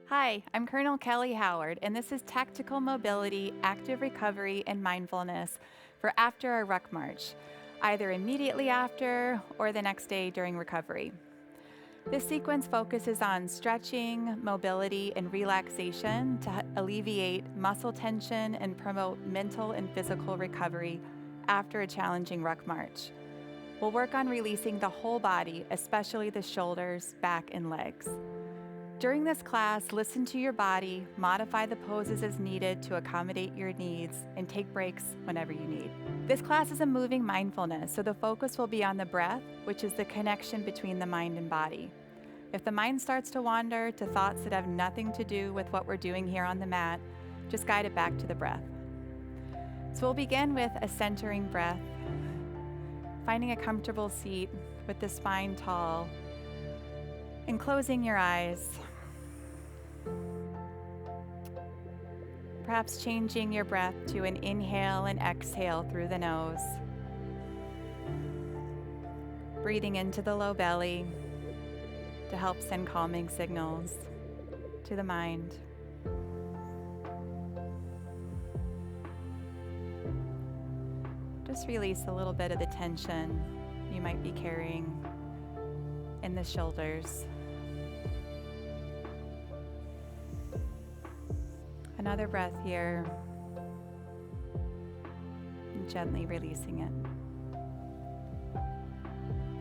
Hi, I'm Colonel Kelly Howard, and this is Tactical Mobility, Active Recovery, and Mindfulness for after a ruck march, either immediately after or the next day during recovery. This sequence focuses on stretching, mobility, and relaxation to alleviate muscle tension and promote mental and physical recovery after a challenging ruck march. We'll work on releasing the whole body, especially the shoulders, back, and legs. During this class, listen to your body, modify the poses as needed to accommodate your needs, and take breaks whenever you need. This class is a moving mindfulness, so the focus will be on the breath, which is the connection between the mind and body. If the mind starts to wander to thoughts that have nothing to do with what we're doing here on the mat, just guide it back to the breath. So we'll begin with a centering breath, finding a comfortable seat with the spine tall, and closing your eyes. Perhaps changing your breath to an inhale and exhale through the nose. Breathing into the low belly to help send calming signals to the mind. Just release a little bit of the tension you might be carrying in the shoulders. Another breath here, and gently releasing it.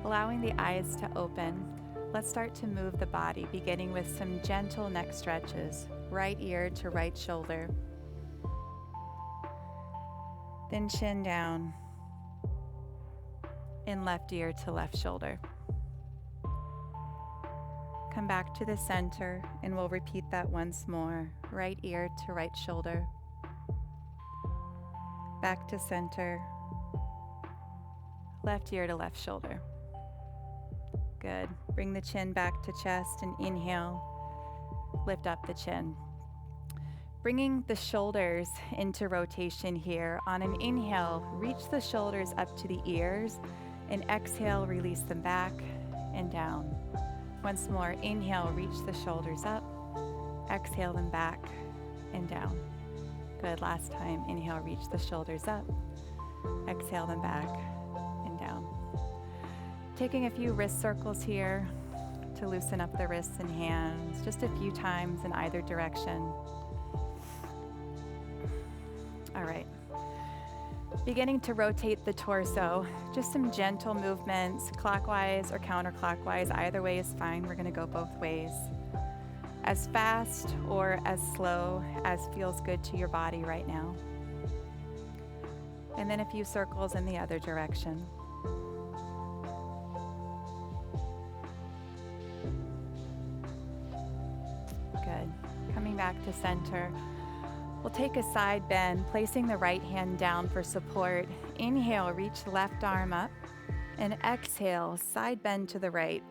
Allowing the eyes to open, let's start to move the body, beginning with some gentle neck stretches, right ear to right shoulder. Then chin down, and left ear to left shoulder. Come back to the center, and we'll repeat that once more. Right ear to right shoulder. Back to center. Left ear to left shoulder. Good. Bring the chin back to chest and inhale. Lift up the chin. Bringing the shoulders into rotation here. On an inhale, reach the shoulders up to the ears, and exhale, release them back and down. Once more, inhale, reach the shoulders up, exhale them back and down. Good, last time, inhale, reach the shoulders up, exhale them back and down. Taking a few wrist circles here to loosen up the wrists and hands, just a few times in either direction. All right. Beginning to rotate the torso, just some gentle movements, clockwise or counterclockwise, either way is fine. We're gonna go both ways. As fast or as slow as feels good to your body right now. And then a few circles in the other direction. Good. Coming back to center. We'll take a side bend, placing the right hand down for support. Inhale, reach left arm up, and exhale, side bend to the right.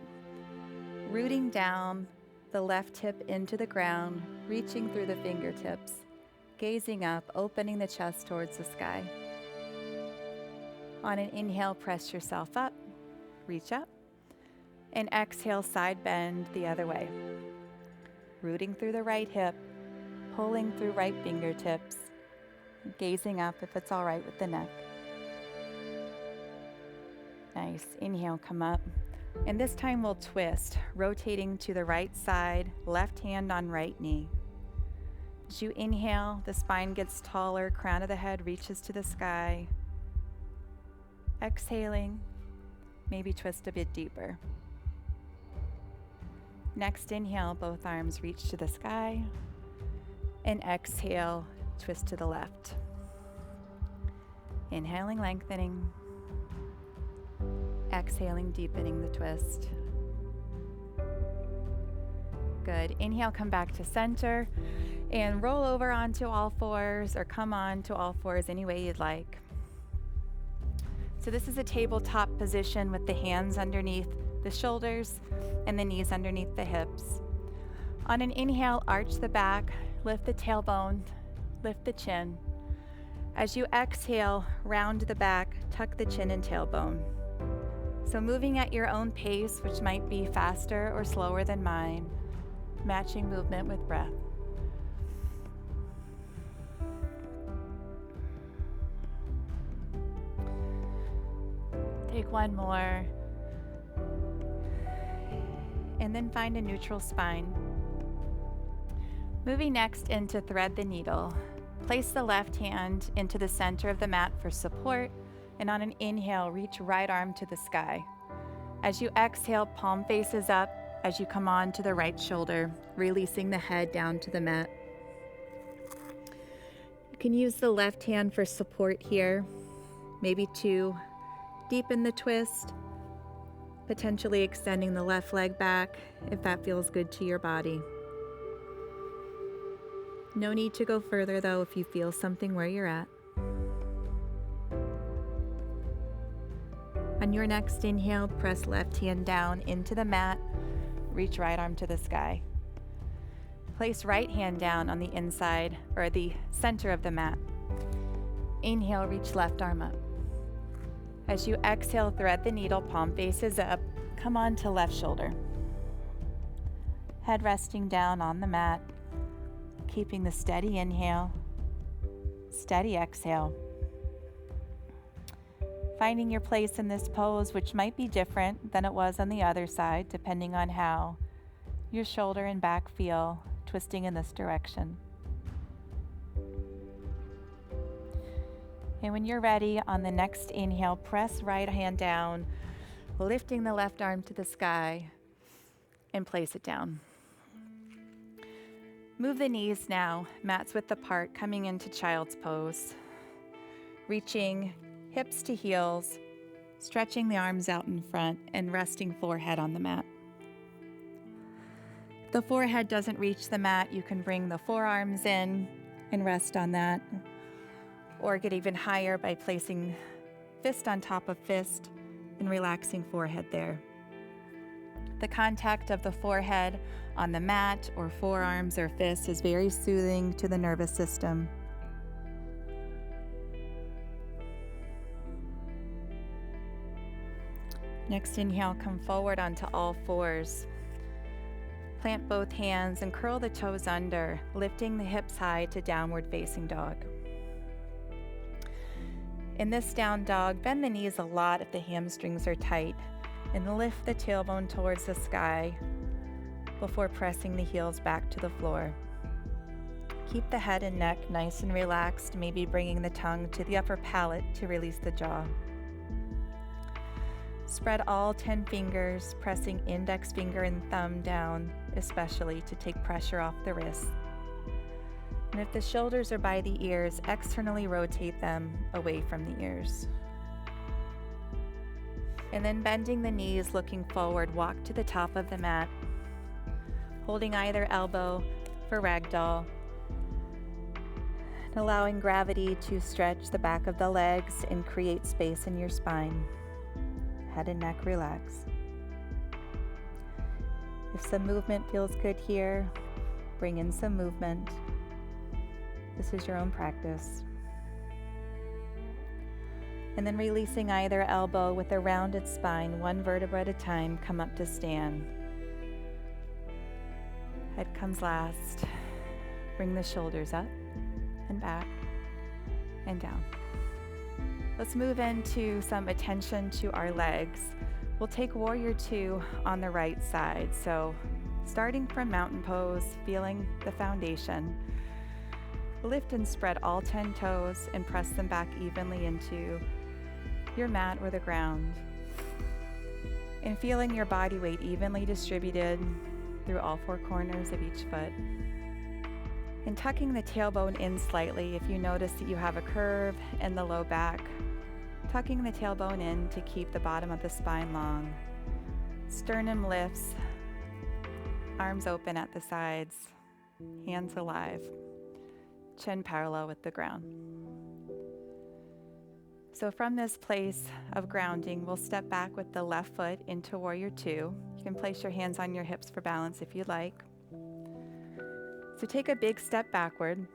Rooting down the left hip into the ground, reaching through the fingertips, gazing up, opening the chest towards the sky. On an inhale, press yourself up, reach up, and exhale, side bend the other way. Rooting through the right hip, pulling through right fingertips, gazing up if it's all right with the neck. Nice. Inhale, come up. And this time we'll twist, rotating to the right side, left hand on right knee. As you inhale, the spine gets taller, crown of the head reaches to the sky. Exhaling, maybe twist a bit deeper. Next inhale, both arms reach to the sky. And exhale, twist to the left. Inhaling, lengthening. Exhaling, deepening the twist. Good. Inhale, come back to center and roll over onto all fours or come on to all fours any way you'd like. So this is a tabletop position with the hands underneath the shoulders and the knees underneath the hips. On an inhale, arch the back, lift the tailbone, lift the chin. As you exhale, round the back, tuck the chin and tailbone. So moving at your own pace, which might be faster or slower than mine, matching movement with breath. Take one more. And then find a neutral spine. Moving next into thread the needle. Place the left hand into the center of the mat for support, and on an inhale, reach right arm to the sky. As you exhale, palm faces up as you come on to the right shoulder, releasing the head down to the mat. You can use the left hand for support here, maybe to deepen the twist, potentially extending the left leg back if that feels good to your body. No need to go further though if you feel something where you're at. On your next inhale, press left hand down into the mat, reach right arm to the sky. Place right hand down on the inside or the center of the mat. Inhale, reach left arm up. As you exhale, thread the needle, palm faces up, come on to left shoulder. Head resting down on the mat, keeping the steady inhale, steady exhale. Finding your place in this pose, which might be different than it was on the other side, depending on how your shoulder and back feel twisting in this direction. And when you're ready, on the next inhale, press right hand down, lifting the left arm to the sky, and place it down. Move the knees now, mats width apart, coming into child's pose. Reaching hips to heels, stretching the arms out in front, and resting forehead on the mat. If the forehead doesn't reach the mat, you can bring the forearms in and rest on that, or get even higher by placing fist on top of fist and relaxing forehead there. The contact of the forehead on the mat or forearms or fists is very soothing to the nervous system. Next inhale, come forward onto all fours. Plant both hands and curl the toes under, lifting the hips high to downward facing dog. In this down dog, bend the knees a lot if the hamstrings are tight, and lift the tailbone towards the sky before pressing the heels back to the floor. Keep the head and neck nice and relaxed, maybe bringing the tongue to the upper palate to release the jaw. Spread all 10 fingers, pressing index finger and thumb down, especially to take pressure off the wrists. And if the shoulders are by the ears, externally rotate them away from the ears. And then bending the knees, looking forward, walk to the top of the mat, holding either elbow for ragdoll, and allowing gravity to stretch the back of the legs and create space in your spine. Head and neck relax. If some movement feels good here, bring in some movement. This is your own practice. And then releasing either elbow with a rounded spine, one vertebra at a time, come up to stand. Head comes last. Bring the shoulders up and back and down. Let's move into some attention to our legs. We'll take Warrior 2 on the right side. So starting from mountain pose, feeling the foundation. Lift and spread all 10 toes and press them back evenly into your mat or the ground. And feeling your body weight evenly distributed through all 4 corners of each foot. And tucking the tailbone in slightly if you notice that you have a curve in the low back. Tucking the tailbone in to keep the bottom of the spine long. Sternum lifts, arms open at the sides, hands alive, chin parallel with the ground. So from this place of grounding, we'll step back with the left foot into Warrior 2. You can place your hands on your hips for balance if you'd like. So take a big step backward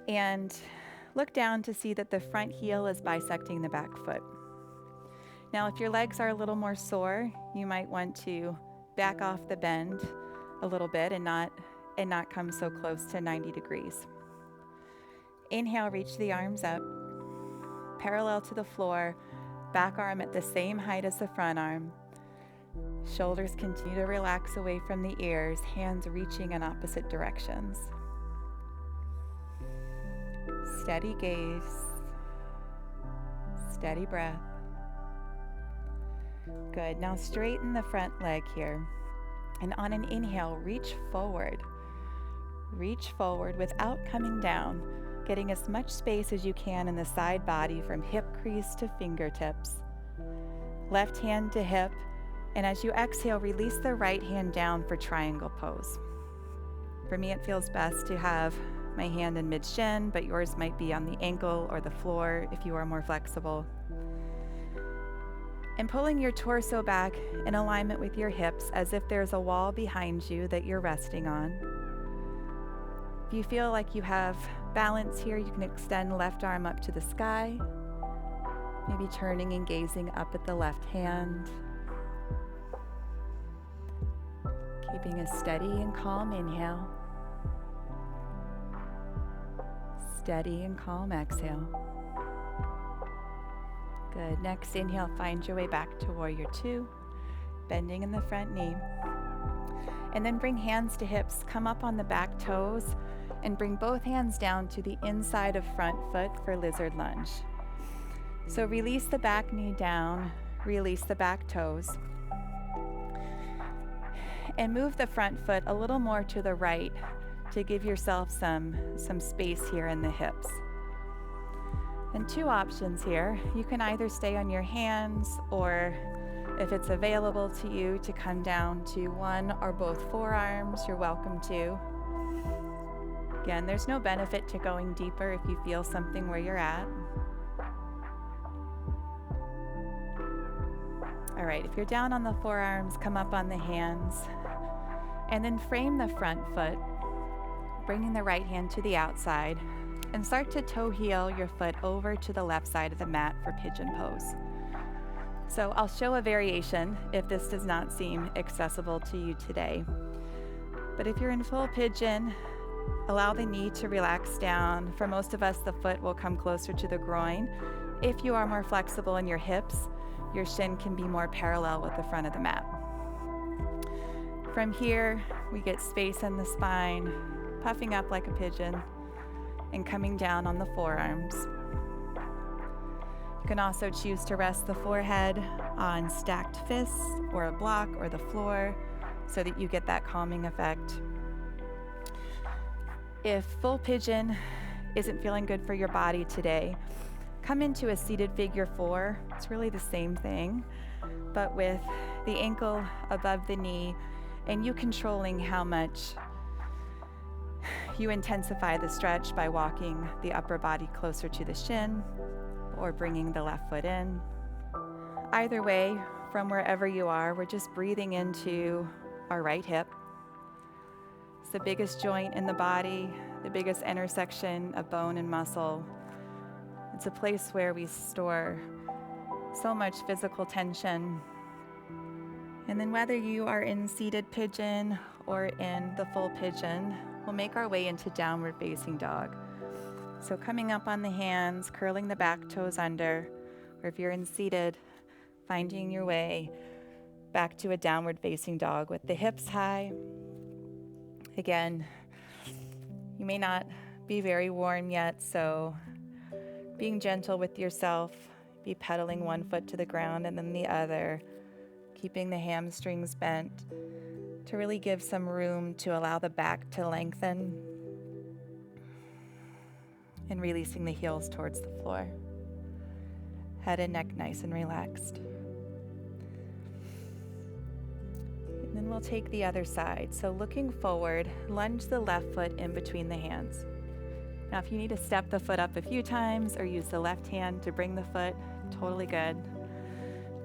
and look down to see that the front heel is bisecting the back foot. Now, if your legs are a little more sore, you might want to back off the bend a little bit and not come so close to 90 degrees. Inhale, reach the arms up, parallel to the floor, back arm at the same height as the front arm. Shoulders continue to relax away from the ears, hands reaching in opposite directions. Steady gaze, steady breath. Good. Now straighten the front leg here. And on an inhale, reach forward. Reach forward without coming down, getting as much space as you can in the side body from hip crease to fingertips. Left hand to hip, and as you exhale, release the right hand down for triangle pose. For me, it feels best to have my hand in mid-shin, but yours might be on the ankle or the floor if you are more flexible. And pulling your torso back in alignment with your hips as if there's a wall behind you that you're resting on. If you feel like you have balance here, you can extend left arm up to the sky, maybe turning and gazing up at the left hand. Keeping a steady and calm inhale. Steady and calm exhale. Good. Next inhale, find your way back to warrior two, bending in the front knee. And then bring hands to hips, come up on the back toes, and bring both hands down to the inside of front foot for lizard lunge. So release the back knee down, release the back toes, and move the front foot a little more to the right to give yourself some space here in the hips. And two options here. You can either stay on your hands, or if it's available to you to come down to one or both forearms, you're welcome to. Again, there's no benefit to going deeper if you feel something where you're at. All right, if you're down on the forearms, come up on the hands, and then frame the front foot, bringing the right hand to the outside, and start to toe heel your foot over to the left side of the mat for pigeon pose. So I'll show a variation if this does not seem accessible to you today. But if you're in full pigeon, allow the knee to relax down. For most of us, the foot will come closer to the groin. If you are more flexible in your hips, your shin can be more parallel with the front of the mat. From here, we get space in the spine, puffing up like a pigeon, and coming down on the forearms. You can also choose to rest the forehead on stacked fists or a block or the floor so that you get that calming effect. If full pigeon isn't feeling good for your body today, come into a seated figure four. It's really the same thing, but with the ankle above the knee and you controlling how much you intensify the stretch by walking the upper body closer to the shin or bringing the left foot in. Either way, from wherever you are, we're just breathing into our right hip. It's the biggest joint in the body, the biggest intersection of bone and muscle. It's a place where we store so much physical tension. And then whether you are in seated pigeon or in the full pigeon, we'll make our way into downward facing dog. So coming up on the hands, curling the back toes under, or if you're in seated, finding your way back to a downward facing dog with the hips high. Again, you may not be very warm yet, so being gentle with yourself, be pedaling one foot to the ground and then the other, keeping the hamstrings bent to really give some room to allow the back to lengthen, and releasing the heels towards the floor. Head and neck nice and relaxed. And then we'll take the other side. So looking forward, lunge the left foot in between the hands. Now if you need to step the foot up a few times or use the left hand to bring the foot, totally good.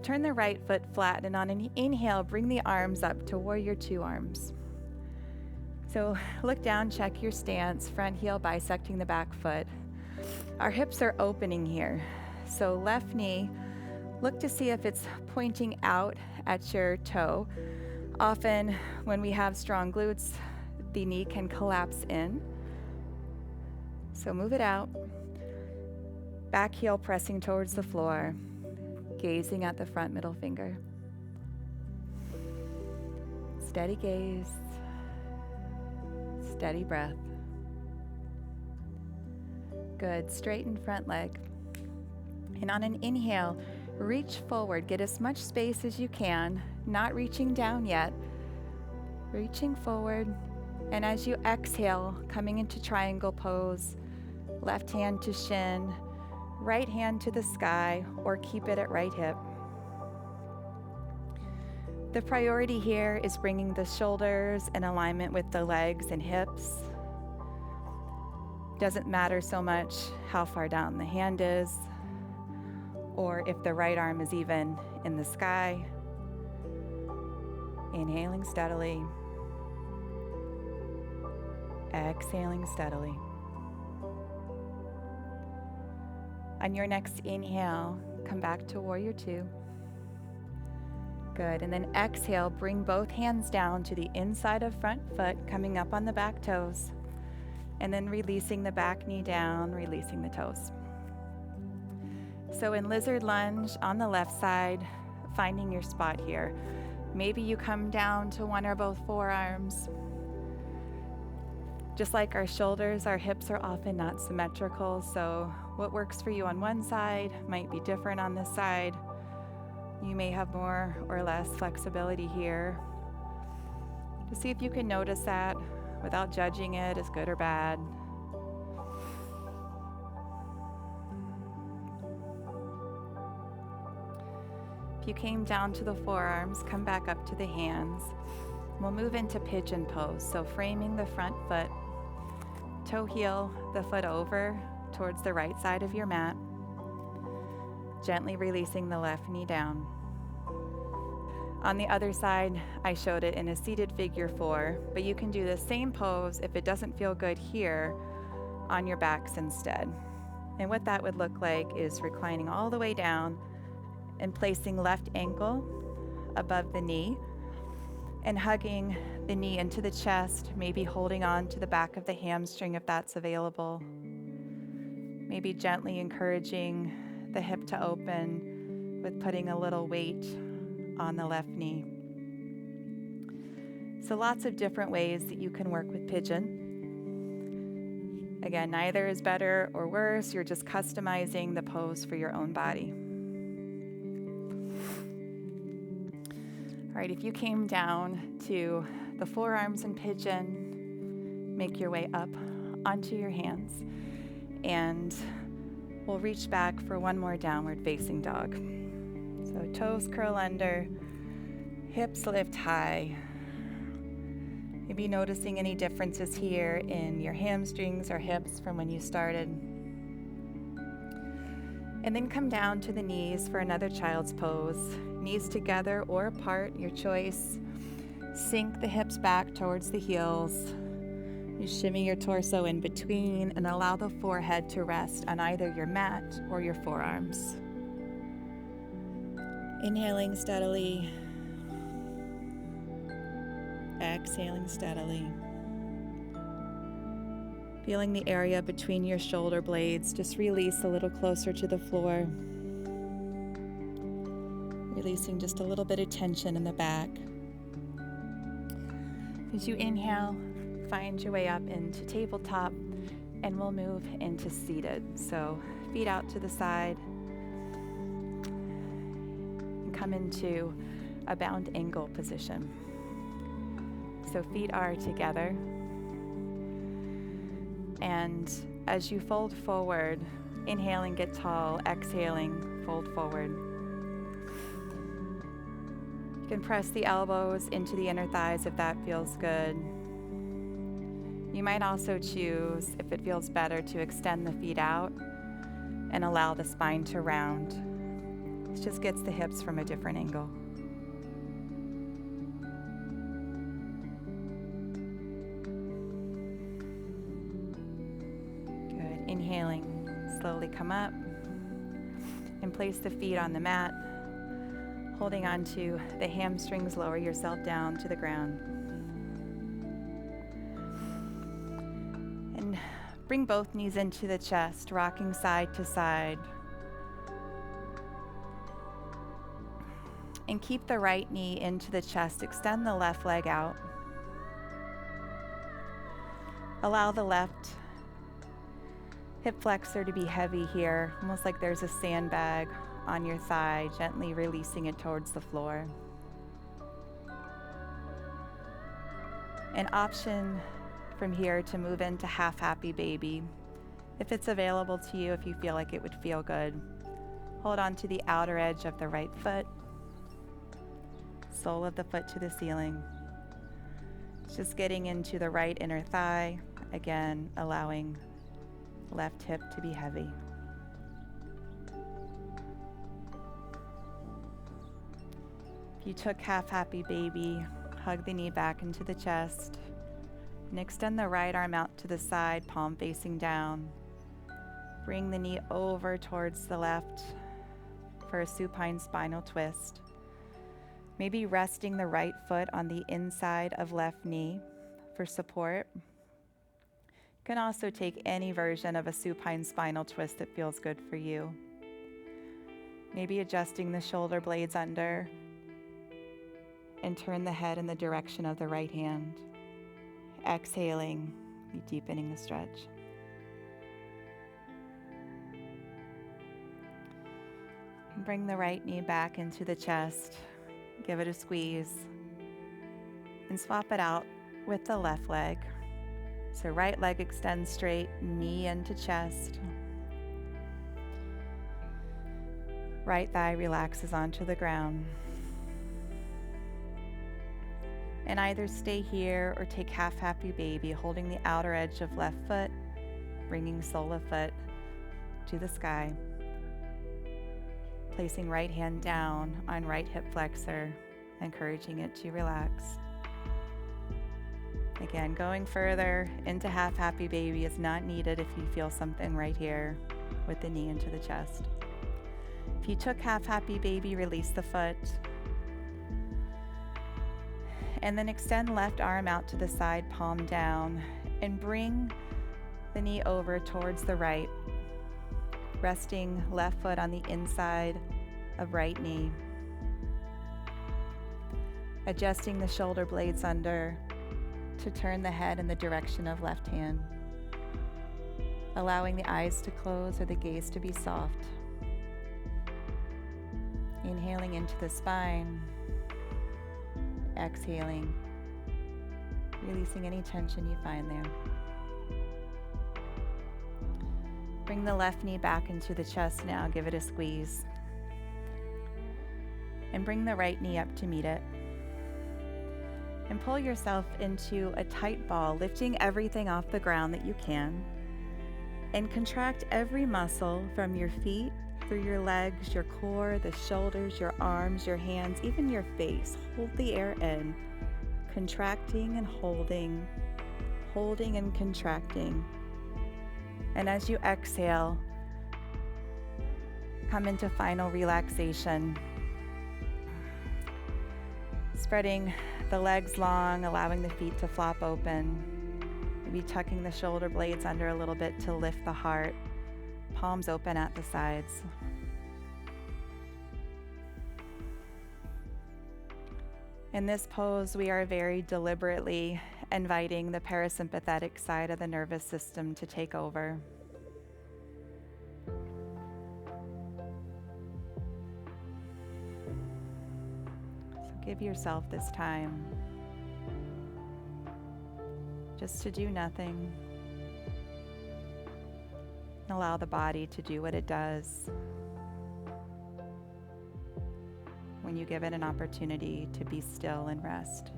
Turn the right foot flat, and on an inhale, bring the arms up to warrior two arms. So look down, check your stance, front heel bisecting the back foot. Our hips are opening here. So left knee, look to see if it's pointing out at your toe. Often, when we have strong glutes, the knee can collapse in. So move it out. Back heel pressing towards the floor, gazing at the front middle finger. Steady gaze, steady breath. Good, straighten front leg. And on an inhale, reach forward, get as much space as you can, not reaching down yet. Reaching forward, and as you exhale, coming into triangle pose, left hand to shin, right hand to the sky, or keep it at right hip. The priority here is bringing the shoulders in alignment with the legs and hips. Doesn't matter so much how far down the hand is, or if the right arm is even in the sky. Inhaling steadily. Exhaling steadily. On your next inhale, come back to Warrior Two. Good, and then exhale, bring both hands down to the inside of front foot, coming up on the back toes, and then releasing the back knee down, releasing the toes. So in lizard lunge on the left side, finding your spot here. Maybe you come down to one or both forearms. Just like our shoulders, our hips are often not symmetrical, so what works for you on one side might be different on this side. You may have more or less flexibility here. Just see if you can notice that without judging it as good or bad. If you came down to the forearms, come back up to the hands. We'll move into pigeon pose, so framing the front foot, toe heel the foot over towards the right side of your mat, gently releasing the left knee down. On the other side, I showed it in a seated figure 4, but you can do the same pose if it doesn't feel good here on your backs instead. And what that would look like is reclining all the way down and placing left ankle above the knee and hugging the knee into the chest, maybe holding on to the back of the hamstring if that's available. Maybe gently encouraging the hip to open with putting a little weight on the left knee. So lots of different ways that you can work with pigeon. Again, neither is better or worse. You're just customizing the pose for your own body. All right, if you came down to the forearms in pigeon, make your way up onto your hands, and we'll reach back for one more downward facing dog. So toes curl under, hips lift high. Maybe noticing any differences here in your hamstrings or hips from when you started. And then come down to the knees for another child's pose. Knees together or apart, your choice. Sink the hips back towards the heels. You shimmy your torso in between and allow the forehead to rest on either your mat or your forearms. Inhaling steadily. Exhaling steadily. Feeling the area between your shoulder blades just release a little closer to the floor. Releasing just a little bit of tension in the back. As you inhale, find your way up into tabletop, and we'll move into seated. So feet out to the side, and come into a bound angle position. So feet are together, and as you fold forward, inhaling, get tall, exhaling, fold forward. You can press the elbows into the inner thighs if that feels good. You might also choose, if it feels better, to extend the feet out and allow the spine to round. This just gets the hips from a different angle. Good. Inhaling, slowly come up and place the feet on the mat. Holding on to the hamstrings, lower yourself down to the ground. And bring both knees into the chest, rocking side to side. And keep the right knee into the chest. Extend the left leg out. Allow the left hip flexor to be heavy here, almost like there's a sandbag on your thigh, gently releasing it towards the floor. An option from here to move into half happy baby. If it's available to you, if you feel like it would feel good, hold on to the outer edge of the right foot, sole of the foot to the ceiling. Just getting into the right inner thigh, again, allowing left hip to be heavy. If you took half happy baby, hug the knee back into the chest and extend the right arm out to the side, palm facing down. Bring the knee over towards the left for a supine spinal twist. Maybe resting the right foot on the inside of left knee for support. You can also take any version of a supine spinal twist that feels good for you. Maybe adjusting the shoulder blades under and turn the head in the direction of the right hand. Exhaling, be deepening the stretch. Bring the right knee back into the chest. Give it a squeeze and swap it out with the left leg. So right leg extends straight, knee into chest. Right thigh relaxes onto the ground. And either stay here or take half happy baby, holding the outer edge of left foot, bringing sole of foot to the sky. Placing right hand down on right hip flexor, encouraging it to relax. Again, going further into half happy baby is not needed if you feel something right here with the knee into the chest. If you took half happy baby, release the foot. And then extend left arm out to the side, palm down, and bring the knee over towards the right, resting left foot on the inside of right knee. Adjusting the shoulder blades under to turn the head in the direction of left hand. Allowing the eyes to close or the gaze to be soft. Inhaling into the spine. Exhaling, releasing any tension you find there. Bring the left knee back into the chest now, give it a squeeze. And bring the right knee up to meet it. And pull yourself into a tight ball, lifting everything off the ground that you can. And contract every muscle from your feet, through your legs, your core, the shoulders, your arms, your hands, even your face. Hold the air in, contracting and holding and contracting. And as you exhale, come into final relaxation. Spreading the legs long, allowing the feet to flop open. Maybe tucking the shoulder blades under a little bit to lift the heart. Palms open at the sides. In this pose, we are very deliberately inviting the parasympathetic side of the nervous system to take over. So give yourself this time just to do nothing. Allow the body to do what it does when you give it an opportunity to be still and rest.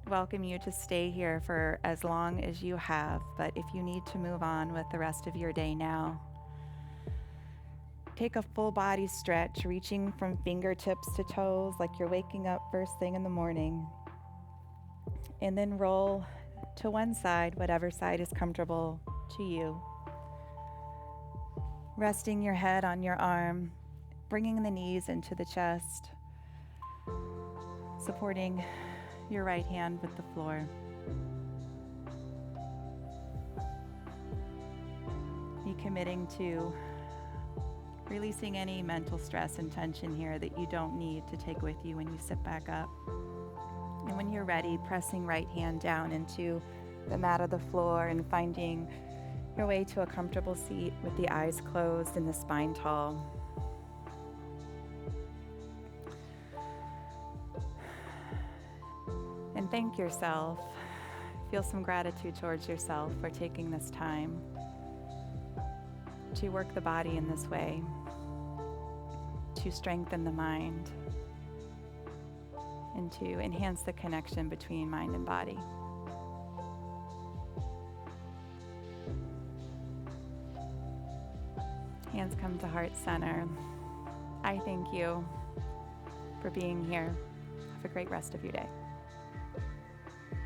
Welcome you to stay here for as long as you have, but if you need to move on with the rest of your day now, Take a full body stretch, reaching from fingertips to toes like you're waking up first thing in the morning. And then roll to one side, whatever side is comfortable to you. Resting your head on your arm, bringing the knees into the chest, supporting your right hand with the floor. Be committing to releasing any mental stress and tension here that you don't need to take with you when you sit back up. And when you're ready, pressing right hand down into the mat of the floor and finding your way to a comfortable seat with the eyes closed and the spine tall. And thank yourself. Feel some gratitude towards yourself for taking this time to work the body in this way, to strengthen the mind, and to enhance the connection between mind and body. Hands come to heart center. I thank you for being here. Have a great rest of your day.